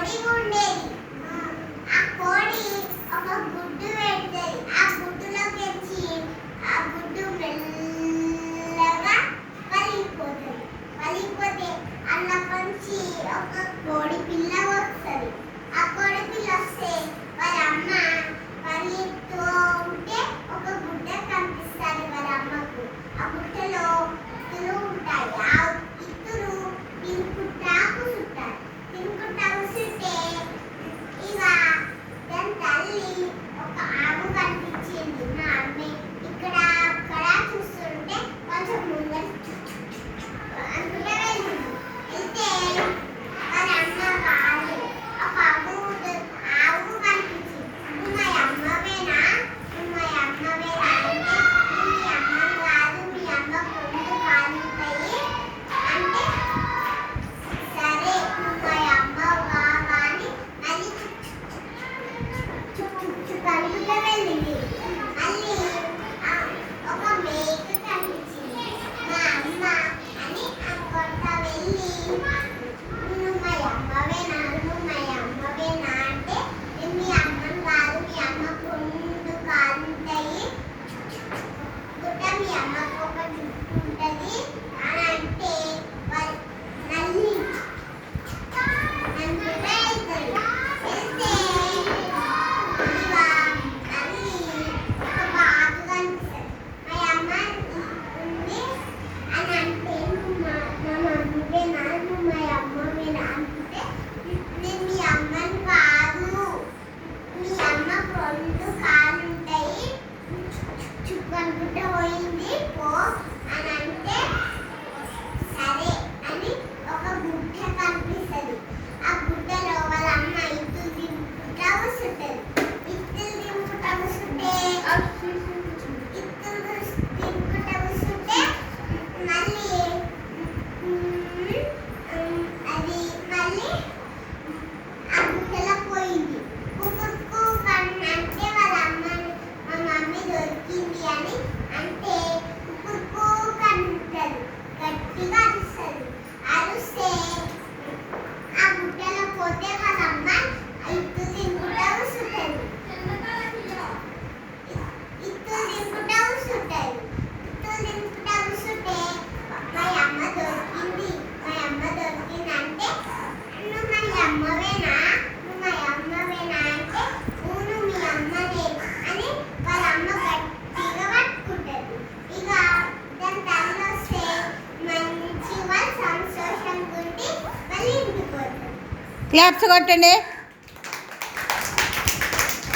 కోడి ఉండేది. ఆ కోడి ఒక గుడ్డు పెడుతుంది. ఆ గుడ్డులోకి వచ్చి ఆ గుడ్డు మెల్లగా పలిగిపోతుంది. పలిగిపోతే అలా పంచి ఒక కోడి పిల్ల వస్తుంది. ఆ కోడి పిల్ల వస్తే వాళ్ళ అమ్మ పరిగెత్తు ఉంటే ఒక గుడ్డ కనిపిస్తుంది వాళ్ళ అమ్మకు. ఆ గుడ్డలో ఇత్తులు ఉంటాయి. ఆ ఇత్తులు తినుకుంటా కూర్చుంటారు. తినుకుంటా కూర్చుంటే ఇక దాని తల్లి ఒక ఆవు కనిపించింది. మా అమ్మ ఇక్కడ అక్కడ చూస్తుంటే కొంచెం ముందర అనుకుంటే వెళ్ళింది. వెళ్తే వాళ్ళ అమ్మ కాదు ఒక ఆవు కనిపించింది. నువ్వు మా అమ్మవేనా? నువ్వు మా అమ్మవేనా అంటే మీ అమ్మ కాదు, మీ అమ్మ పొందు కాలుతాయి అంటే సరే నువ్వు మా అమ్మ కావా అని మళ్ళీ కనుకుంటూ వెళ్ళింది. మళ్ళీ ఒక మేక కనిపించింది. మా అమ్మ అని అనుకుంటా వెళ్ళి నువ్వు మా అమ్మవేనా? నువ్వు మా అమ్మవేనా అంటే మీ అమ్మను కాదు, మీ అమ్మ పొందు కాలుతాయి గుట్ట మీ అమ్మకు ఒక జుట్టు ఉంటుంది అని అంటే నల్లి అనుకుంటే వెళ్తుంది. వెళ్తే ఇక నల్లి ఒక బాతు కనిపిస్తుంది. మా అమ్మ ఉంది అని అంటే నువ్వు మా మమ్మీవేనా? నువ్వు మా అమ్మవేనా అంటే నేను మీ అమ్మను కాదు, మీ అమ్మ పొందు కాలు ఉంటాయి చుక్కు అనుకుంటే పోయింది పో అని అంటే సరే అని ఒక గుడ్డ కనిపిస్తుంది. ఆ గుడ్డలో వాళ్ళ అమ్మ ఇత్తులు దింపుకుంటా కూర్చుంటుంది. ఇత్తులు దింపుకుంటా కూర్చుంటే మళ్ళీ అది మళ్ళీ ఆ గుడ్డలో పోయింది. కుకుక్కు అంటే వాళ్ళ అమ్మని మా మమ్మీ దొరికింది అని అంటే కుకుక్కు అంటారు. గట్టిగా అరుస్తుంది. అరుస్తే ఆ గుడ్డలో పోతే వాళ్ళ అమ్మ ఇత్తు తినుకుంటా కూర్చుంటుంది. ఇత్తులు తినుకుంటా కూర్చుంటుంది. ఇత్తులు తినుకుంటా కూర్చుంటే మా అమ్మ దొరికింది, మా అమ్మ దొరికింది అంటే నువ్వు మా అమ్మవేనా? నువ్వు మా అమ్మవేనా అంటే నువ్వు మీ అమ్మనే అని వాళ్ళ అమ్మ గట్టిగా పట్టుకుంటుంది. ఇక దాని తల్లి వస్తే మంచిగా సంతోషంగా ఉండి మళ్ళీ ఇంటికి పోతుంది. క్లాప్స్ కొట్టండి.